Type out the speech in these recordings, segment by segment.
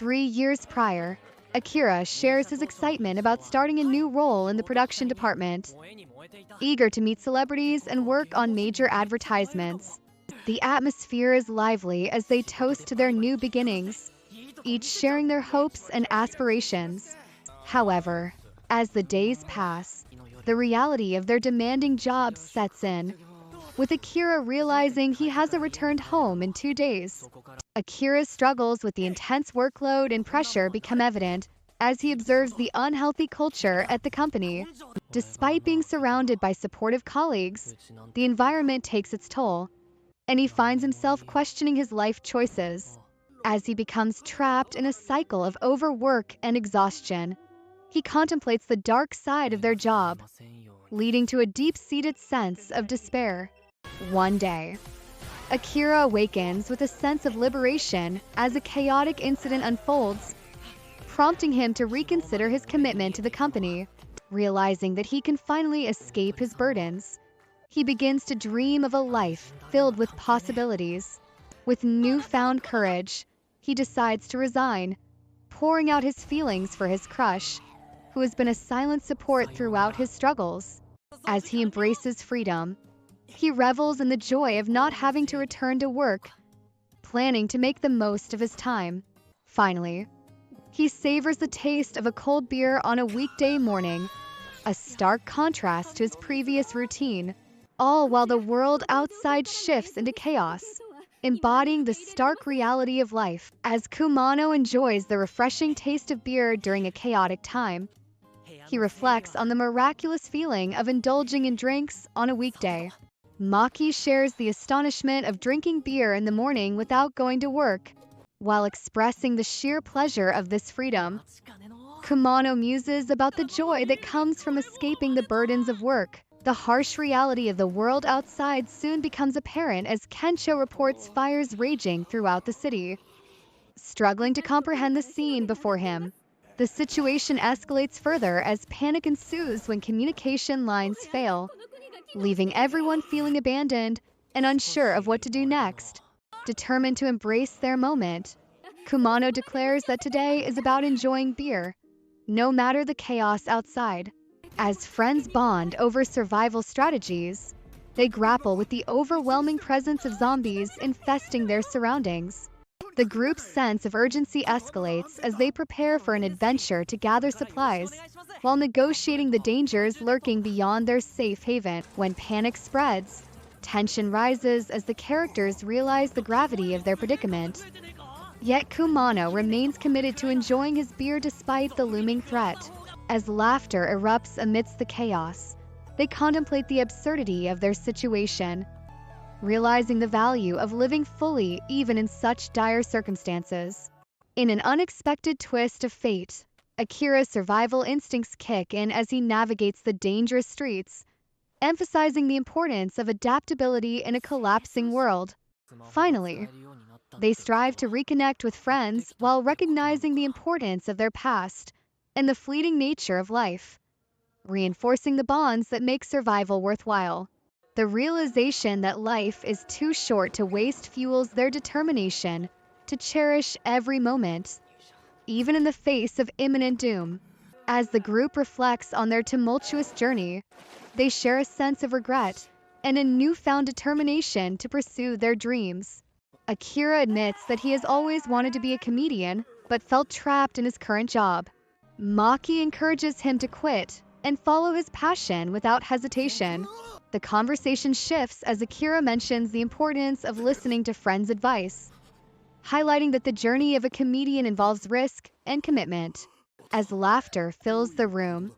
3 years prior, Akira shares his excitement about starting a new role in the production department. Eager to meet celebrities and work on major advertisements, the atmosphere is lively as they toast to their new beginnings, each sharing their hopes and aspirations. However, as the days pass, the reality of their demanding jobs sets in, with Akira realizing he hasn't returned home in 2 days. Akira's struggles with the intense workload and pressure become evident as he observes the unhealthy culture at the company. Despite being surrounded by supportive colleagues, the environment takes its toll, and he finds himself questioning his life choices. As he becomes trapped in a cycle of overwork and exhaustion, he contemplates the dark side of their job, leading to a deep-seated sense of despair. One day, Akira awakens with a sense of liberation as a chaotic incident unfolds, prompting him to reconsider his commitment to the company. Realizing that he can finally escape his burdens, he begins to dream of a life filled with possibilities. With newfound courage, he decides to resign, pouring out his feelings for his crush, who has been a silent support throughout his struggles. As he embraces freedom, he revels in the joy of not having to return to work, planning to make the most of his time. Finally, he savors the taste of a cold beer on a weekday morning, a stark contrast to his previous routine, all while the world outside shifts into chaos, embodying the stark reality of life. As Kumano enjoys the refreshing taste of beer during a chaotic time, he reflects on the miraculous feeling of indulging in drinks on a weekday. Maki shares the astonishment of drinking beer in the morning without going to work, while expressing the sheer pleasure of this freedom. Kumano muses about the joy that comes from escaping the burdens of work. The harsh reality of the world outside soon becomes apparent as Kensho reports fires raging throughout the city. Struggling to comprehend the scene before him, the situation escalates further as panic ensues when communication lines fail, leaving everyone feeling abandoned and unsure of what to do next. Determined to embrace their moment, Kumano declares that today is about enjoying beer, no matter the chaos outside. As friends bond over survival strategies, they grapple with the overwhelming presence of zombies infesting their surroundings. The group's sense of urgency escalates as they prepare for an adventure to gather supplies, while negotiating the dangers lurking beyond their safe haven. When panic spreads, tension rises as the characters realize the gravity of their predicament. Yet Kumano remains committed to enjoying his beer despite the looming threat. As laughter erupts amidst the chaos, they contemplate the absurdity of their situation, realizing the value of living fully even in such dire circumstances. In an unexpected twist of fate, Akira's survival instincts kick in as he navigates the dangerous streets, emphasizing the importance of adaptability in a collapsing world. Finally, they strive to reconnect with friends while recognizing the importance of their past and the fleeting nature of life, reinforcing the bonds that make survival worthwhile. The realization that life is too short to waste fuels their determination to cherish every moment, even in the face of imminent doom. As the group reflects on their tumultuous journey, they share a sense of regret and a newfound determination to pursue their dreams. Akira admits that he has always wanted to be a comedian, but felt trapped in his current job. Maki encourages him to quit and follow his passion without hesitation. The conversation shifts as Akira mentions the importance of listening to friends' advice, highlighting that the journey of a comedian involves risk and commitment. As laughter fills the room,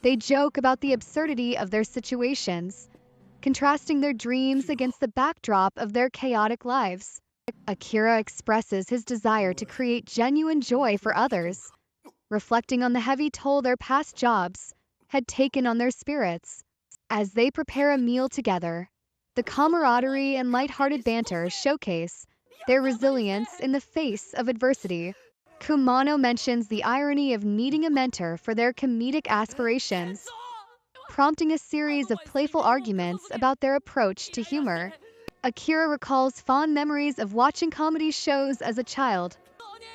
they joke about the absurdity of their situations, contrasting their dreams against the backdrop of their chaotic lives. Akira expresses his desire to create genuine joy for others, reflecting on the heavy toll their past jobs had taken on their spirits. As they prepare a meal together, the camaraderie and lighthearted banter showcase their resilience in the face of adversity. Kumano mentions the irony of needing a mentor for their comedic aspirations, prompting a series of playful arguments about their approach to humor. Akira recalls fond memories of watching comedy shows as a child,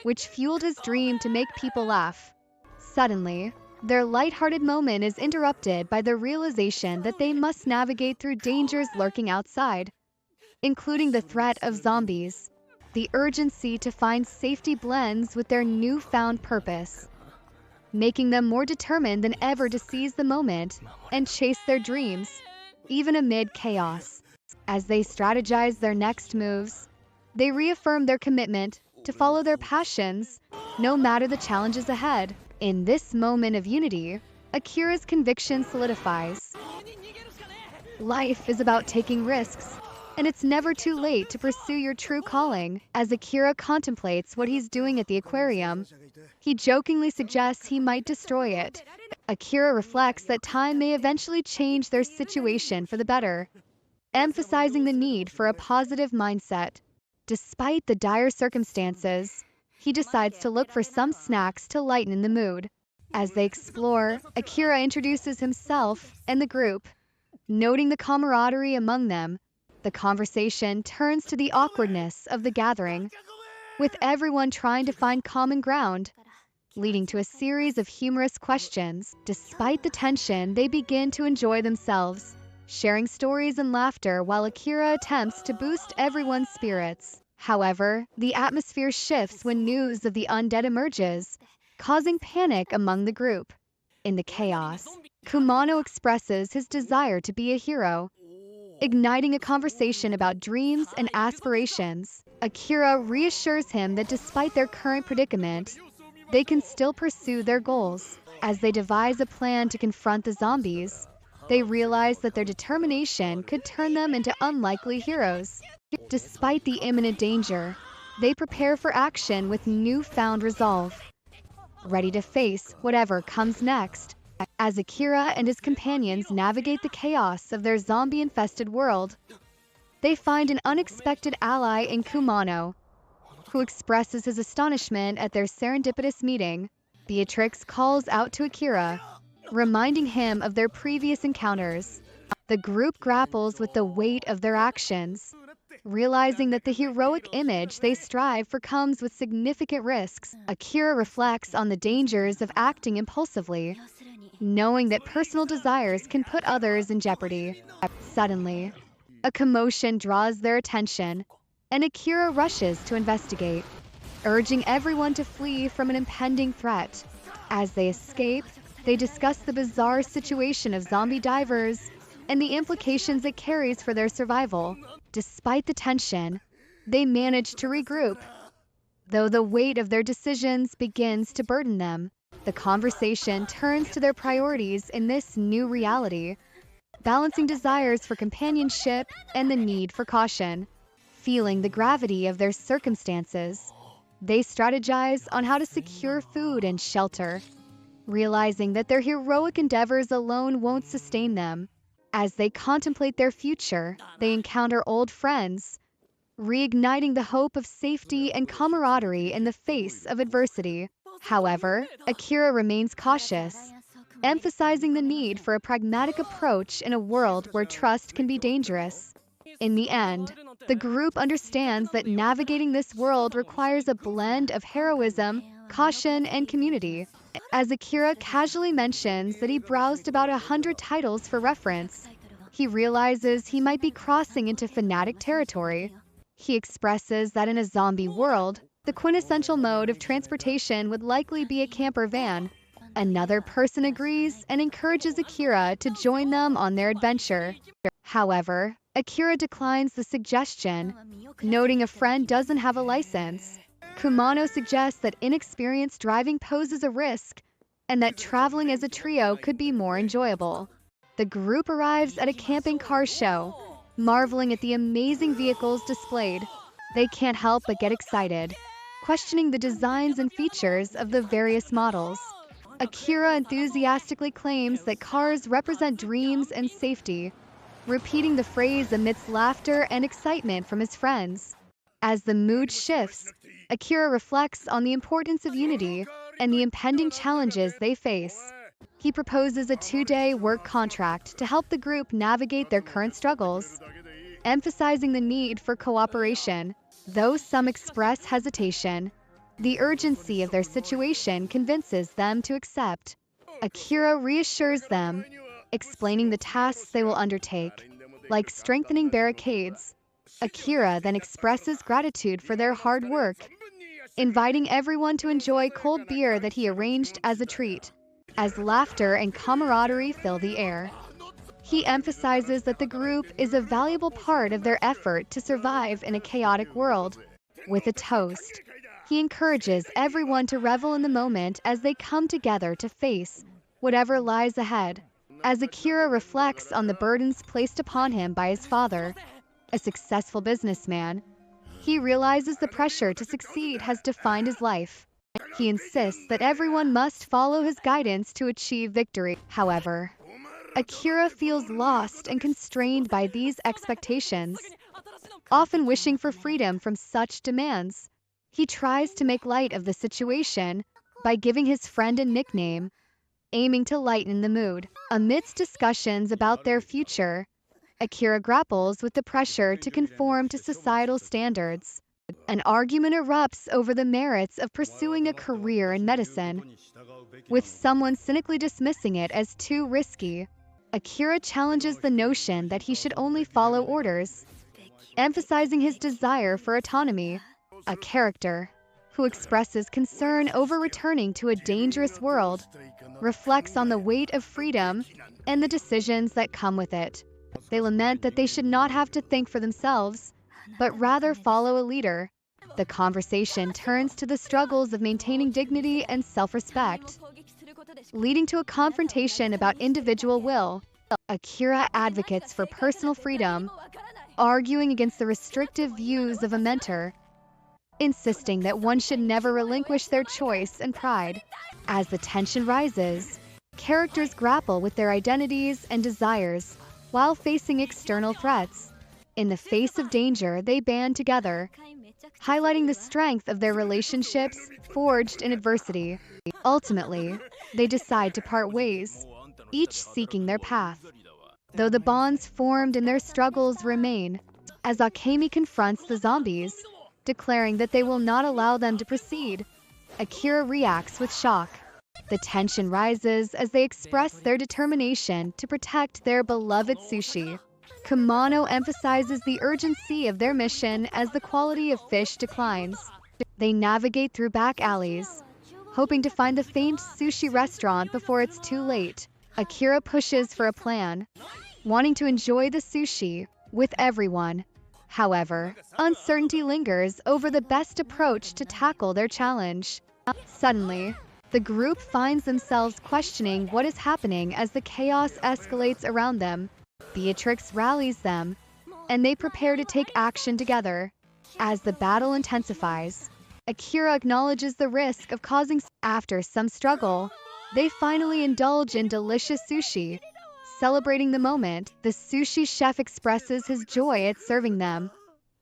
which fueled his dream to make people laugh. Suddenly, their lighthearted moment is interrupted by the realization that they must navigate through dangers lurking outside, including the threat of zombies. The urgency to find safety blends with their newfound purpose, making them more determined than ever to seize the moment and chase their dreams, even amid chaos. As they strategize their next moves, they reaffirm their commitment to follow their passions, no matter the challenges ahead. In this moment of unity, Akira's conviction solidifies. Life is about taking risks, and it's never too late to pursue your true calling. As Akira contemplates what he's doing at the aquarium, he jokingly suggests he might destroy it. Akira reflects that time may eventually change their situation for the better, emphasizing the need for a positive mindset. Despite the dire circumstances, he decides to look for some snacks to lighten the mood. As they explore, Akira introduces himself and the group, noting the camaraderie among them. The conversation turns to the awkwardness of the gathering, with everyone trying to find common ground, leading to a series of humorous questions. Despite the tension, they begin to enjoy themselves, sharing stories and laughter while Akira attempts to boost everyone's spirits. However, the atmosphere shifts when news of the undead emerges, causing panic among the group. In the chaos, Kumano expresses his desire to be a hero, igniting a conversation about dreams and aspirations. Akira reassures him that despite their current predicament, they can still pursue their goals. As they devise a plan to confront the zombies, they realize that their determination could turn them into unlikely heroes. Despite the imminent danger, they prepare for action with newfound resolve, ready to face whatever comes next. As Akira and his companions navigate the chaos of their zombie-infested world, they find an unexpected ally in Kumano, who expresses his astonishment at their serendipitous meeting. Beatrix calls out to Akira, reminding him of their previous encounters. The group grapples with the weight of their actions, realizing that the heroic image they strive for comes with significant risks. Akira reflects on the dangers of acting impulsively, knowing that personal desires can put others in jeopardy. Suddenly, a commotion draws their attention, and Akira rushes to investigate, urging everyone to flee from an impending threat. As they escape, they discuss the bizarre situation of zombie divers and the implications it carries for their survival. Despite the tension, they manage to regroup, though the weight of their decisions begins to burden them. The conversation turns to their priorities in this new reality, balancing desires for companionship and the need for caution. Feeling the gravity of their circumstances, they strategize on how to secure food and shelter, realizing that their heroic endeavors alone won't sustain them. As they contemplate their future, they encounter old friends, reigniting the hope of safety and camaraderie in the face of adversity. However, Akira remains cautious, emphasizing the need for a pragmatic approach in a world where trust can be dangerous. In the end, the group understands that navigating this world requires a blend of heroism, caution, and community. As Akira casually mentions that he browsed about 100 titles for reference, he realizes he might be crossing into fanatic territory. He expresses that in a zombie world, the quintessential mode of transportation would likely be a camper van. Another person agrees and encourages Akira to join them on their adventure. However, Akira declines the suggestion, noting a friend doesn't have a license. Kumano suggests that inexperienced driving poses a risk, and that traveling as a trio could be more enjoyable. The group arrives at a camping car show, marveling at the amazing vehicles displayed. They can't help but get excited, questioning the designs and features of the various models. Akira enthusiastically claims that cars represent dreams and safety, repeating the phrase amidst laughter and excitement from his friends. As the mood shifts, Akira reflects on the importance of unity and the impending challenges they face. He proposes a 2-day work contract to help the group navigate their current struggles, emphasizing the need for cooperation. Though some express hesitation, The urgency of their situation convinces them to accept. Akira reassures them, explaining the tasks they will undertake, like strengthening barricades. Akira then expresses gratitude for their hard work, inviting everyone to enjoy cold beer that he arranged as a treat, as laughter and camaraderie fill the air. He emphasizes that the group is a valuable part of their effort to survive in a chaotic world. With a toast, he encourages everyone to revel in the moment as they come together to face whatever lies ahead. As Akira reflects on the burdens placed upon him by his father, a successful businessman, he realizes the pressure to succeed has defined his life. He insists that everyone must follow his guidance to achieve victory. However, Akira feels lost and constrained by these expectations, often wishing for freedom from such demands. He tries to make light of the situation by giving his friend a nickname, aiming to lighten the mood. Amidst discussions about their future, Akira grapples with the pressure to conform to societal standards. An argument erupts over the merits of pursuing a career in medicine, with someone cynically dismissing it as too risky. Akira challenges the notion that he should only follow orders, emphasizing his desire for autonomy. A character who expresses concern over returning to a dangerous world reflects on the weight of freedom and the decisions that come with it. They lament that they should not have to think for themselves, but rather follow a leader. The conversation turns to the struggles of maintaining dignity and self-respect, leading to a confrontation about individual will. Akira advocates for personal freedom, arguing against the restrictive views of a mentor, insisting that one should never relinquish their choice and pride. As the tension rises, characters grapple with their identities and desires while facing external threats. In the face of danger, they band together, highlighting the strength of their relationships forged in adversity. Ultimately, they decide to part ways, each seeking their path, though the bonds formed in their struggles remain. As Akemi confronts the zombies, declaring that they will not allow them to proceed, Akira reacts with shock. The tension rises as they express their determination to protect their beloved sushi. Kumano emphasizes the urgency of their mission as the quality of fish declines. They navigate through back alleys, hoping to find the famed sushi restaurant before it's too late. Akira pushes for a plan, wanting to enjoy the sushi with everyone. However, uncertainty lingers over the best approach to tackle their challenge. Suddenly, the group finds themselves questioning what is happening as the chaos escalates around them. Beatrix rallies them, and they prepare to take action together. As the battle intensifies, Akira acknowledges the risk of causing. After some struggle, they finally indulge in delicious sushi. Celebrating the moment, the sushi chef expresses his joy at serving them,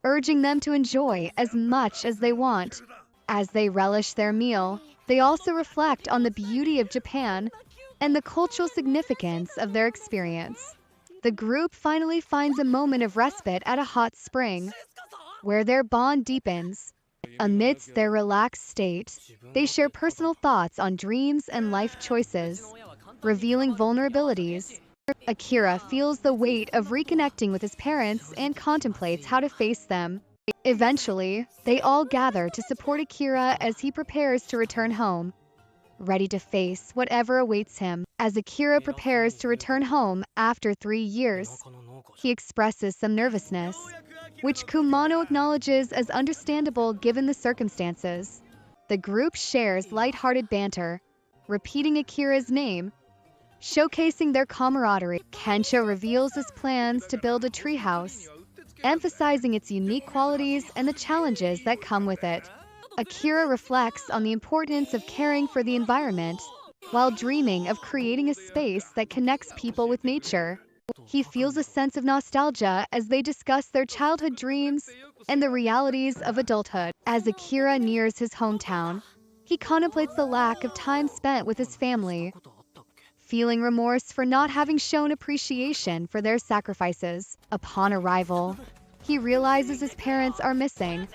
urging them to enjoy as much as they want. As they relish their meal, they also reflect on the beauty of Japan and the cultural significance of their experience. The group finally finds a moment of respite at a hot spring, where their bond deepens. Amidst their relaxed state, they share personal thoughts on dreams and life choices, revealing vulnerabilities. Akira feels the weight of reconnecting with his parents and contemplates how to face them. Eventually, they all gather to support Akira as he prepares to return home, ready to face whatever awaits him. As Akira prepares to return home after 3 years, he expresses some nervousness, which Kumano acknowledges as understandable given the circumstances. The group shares lighthearted banter, repeating Akira's name, showcasing their camaraderie. Kensho reveals his plans to build a treehouse, emphasizing its unique qualities and the challenges that come with it. Akira reflects on the importance of caring for the environment while dreaming of creating a space that connects people with nature. He feels a sense of nostalgia as they discuss their childhood dreams and the realities of adulthood. As Akira nears his hometown, he contemplates the lack of time spent with his family, feeling remorse for not having shown appreciation for their sacrifices. Upon arrival, he realizes his parents are missing,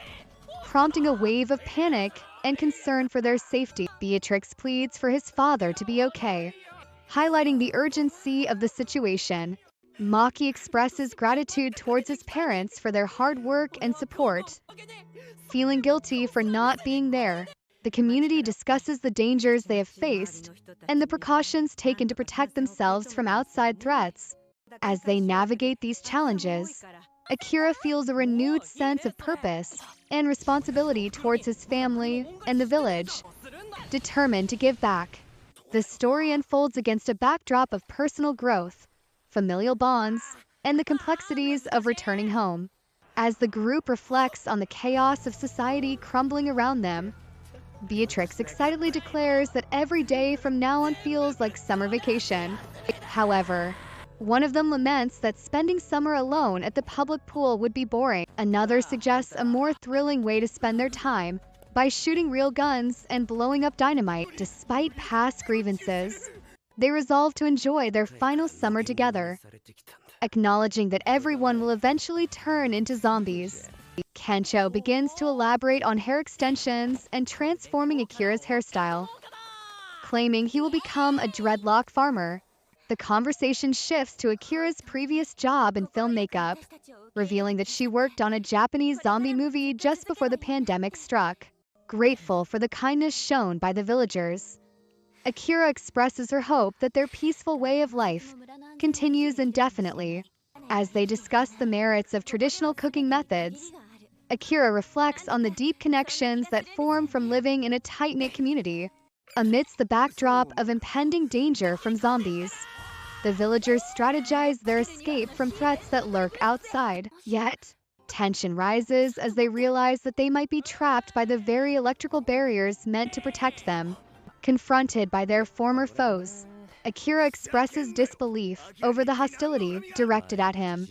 prompting a wave of panic and concern for their safety. Beatrix pleads for his father to be okay, highlighting the urgency of the situation. Maki expresses gratitude towards his parents for their hard work and support. Feeling guilty for not being there, the community discusses the dangers they have faced and the precautions taken to protect themselves from outside threats. As they navigate these challenges, Akira feels a renewed sense of purpose and responsibility towards his family and the village, determined to give back. The story unfolds against a backdrop of personal growth, familial bonds, and the complexities of returning home. As the group reflects on the chaos of society crumbling around them, Beatrix excitedly declares that every day from now on feels like summer vacation. However, one of them laments that spending summer alone at the public pool would be boring. Another suggests a more thrilling way to spend their time by shooting real guns and blowing up dynamite. Despite past grievances, they resolve to enjoy their final summer together, acknowledging that everyone will eventually turn into zombies. Kencho begins to elaborate on hair extensions and transforming Akira's hairstyle, claiming he will become a dreadlock farmer. The conversation shifts to Akira's previous job in film makeup, revealing that she worked on a Japanese zombie movie just before the pandemic struck. Grateful for the kindness shown by the villagers, Akira expresses her hope that their peaceful way of life continues indefinitely. As they discuss the merits of traditional cooking methods, Akira reflects on the deep connections that form from living in a tight-knit community. Amidst the backdrop of impending danger from zombies, the villagers strategize their escape from threats that lurk outside. Yet, tension rises as they realize that they might be trapped by the very electrical barriers meant to protect them. Confronted by their former foes, Akira expresses disbelief over the hostility directed at him,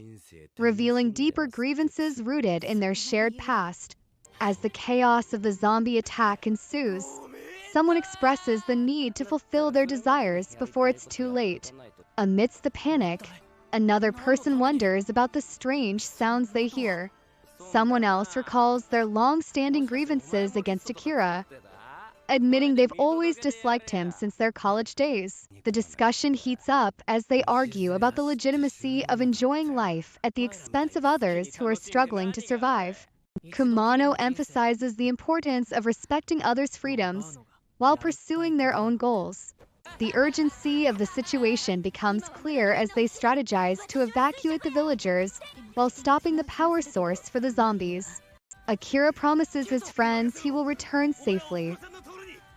revealing deeper grievances rooted in their shared past. As the chaos of the zombie attack ensues, someone expresses the need to fulfill their desires before it's too late. Amidst the panic, another person wonders about the strange sounds they hear. Someone else recalls their long-standing grievances against Akira, admitting they've always disliked him since their college days. The discussion heats up as they argue about the legitimacy of enjoying life at the expense of others who are struggling to survive. Kumano emphasizes the importance of respecting others' freedoms while pursuing their own goals. The urgency of the situation becomes clear as they strategize to evacuate the villagers while stopping the power source for the zombies. Akira promises his friends he will return safely,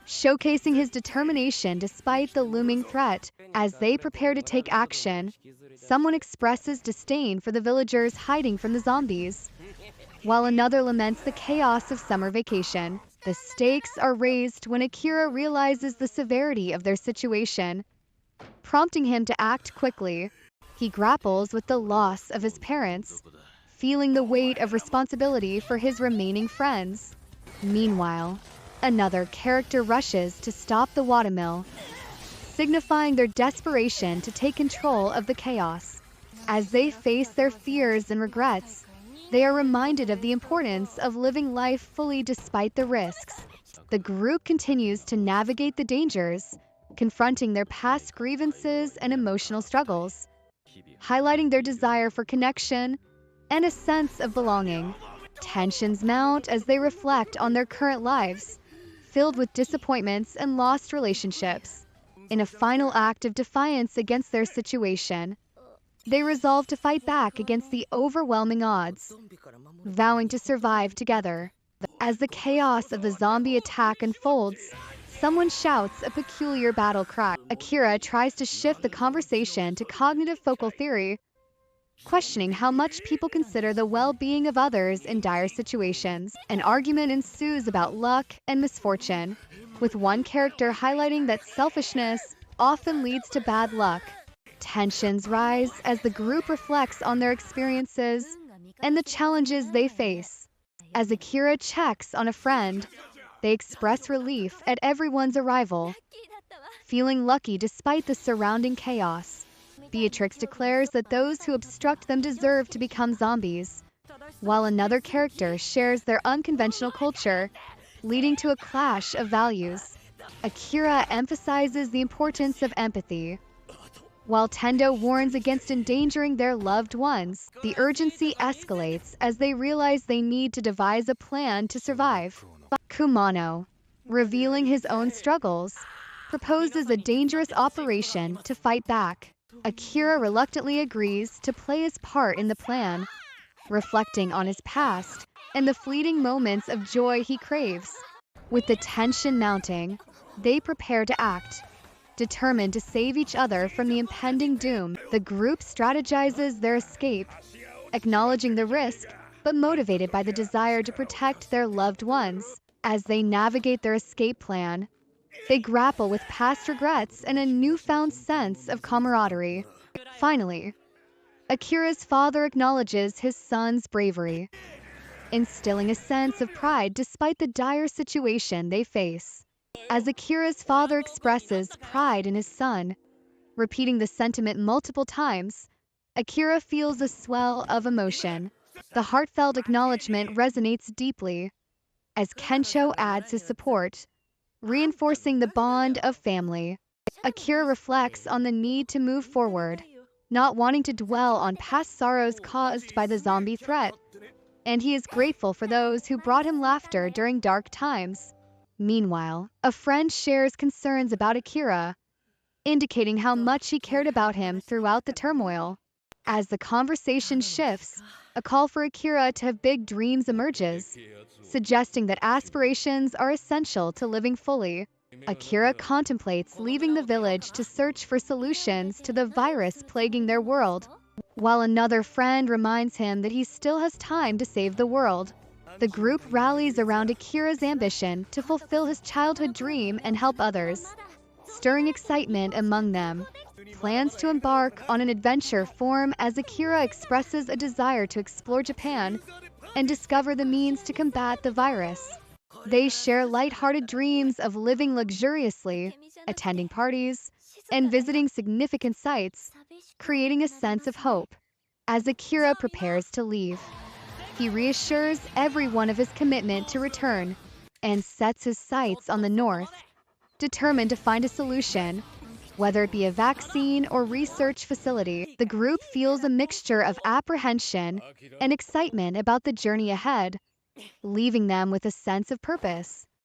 showcasing his determination despite the looming threat. As they prepare to take action, someone expresses disdain for the villagers hiding from the zombies, while another laments the chaos of summer vacation. The stakes are raised when Akira realizes the severity of their situation, prompting him to act quickly. He grapples with the loss of his parents, feeling the weight of responsibility for his remaining friends. Meanwhile, another character rushes to stop the watermill, signifying their desperation to take control of the chaos. As they face their fears and regrets, they are reminded of the importance of living life fully despite the risks. The group continues to navigate the dangers, confronting their past grievances and emotional struggles, highlighting their desire for connection and a sense of belonging. Tensions mount as they reflect on their current lives, filled with disappointments and lost relationships. In a final act of defiance against their situation, they resolve to fight back against the overwhelming odds, vowing to survive together. As the chaos of the zombie attack unfolds, someone shouts a peculiar battle cry. Akira tries to shift the conversation to cognitive focal theory, questioning how much people consider the well-being of others in dire situations. An argument ensues about luck and misfortune, with one character highlighting that selfishness often leads to bad luck. Tensions rise as the group reflects on their experiences and the challenges they face. As Akira checks on a friend, they express relief at everyone's arrival, feeling lucky despite the surrounding chaos. Beatrix declares that those who obstruct them deserve to become zombies, while another character shares their unconventional culture, leading to a clash of values. Akira emphasizes the importance of empathy, while Tendo warns against endangering their loved ones. The urgency escalates as they realize they need to devise a plan to survive. Kumano, revealing his own struggles, proposes a dangerous operation to fight back. Akira reluctantly agrees to play his part in the plan, reflecting on his past and the fleeting moments of joy he craves. With the tension mounting, they prepare to act. Determined to save each other from the impending doom, the group strategizes their escape, acknowledging the risk, but motivated by the desire to protect their loved ones. As they navigate their escape plan, they grapple with past regrets and a newfound sense of camaraderie. Finally, Akira's father acknowledges his son's bravery, instilling a sense of pride despite the dire situation they face. As Akira's father expresses pride in his son, repeating the sentiment multiple times, Akira feels a swell of emotion. The heartfelt acknowledgement resonates deeply as Kensho adds his support, reinforcing the bond of family. Akira reflects on the need to move forward, not wanting to dwell on past sorrows caused by the zombie threat, and he is grateful for those who brought him laughter during dark times. Meanwhile, a friend shares concerns about Akira, indicating how much he cared about him throughout the turmoil. As the conversation shifts, a call for Akira to have big dreams emerges, suggesting that aspirations are essential to living fully. Akira contemplates leaving the village to search for solutions to the virus plaguing their world, while another friend reminds him that he still has time to save the world. The group rallies around Akira's ambition to fulfill his childhood dream and help others, stirring excitement among them. Plans to embark on an adventure form as Akira expresses a desire to explore Japan and discover the means to combat the virus. They share lighthearted dreams of living luxuriously, attending parties, and visiting significant sites, creating a sense of hope. As Akira prepares to leave, he reassures everyone of his commitment to return and sets his sights on the north, determined to find a solution. Whether it be a vaccine or research facility, the group feels a mixture of apprehension and excitement about the journey ahead, leaving them with a sense of purpose.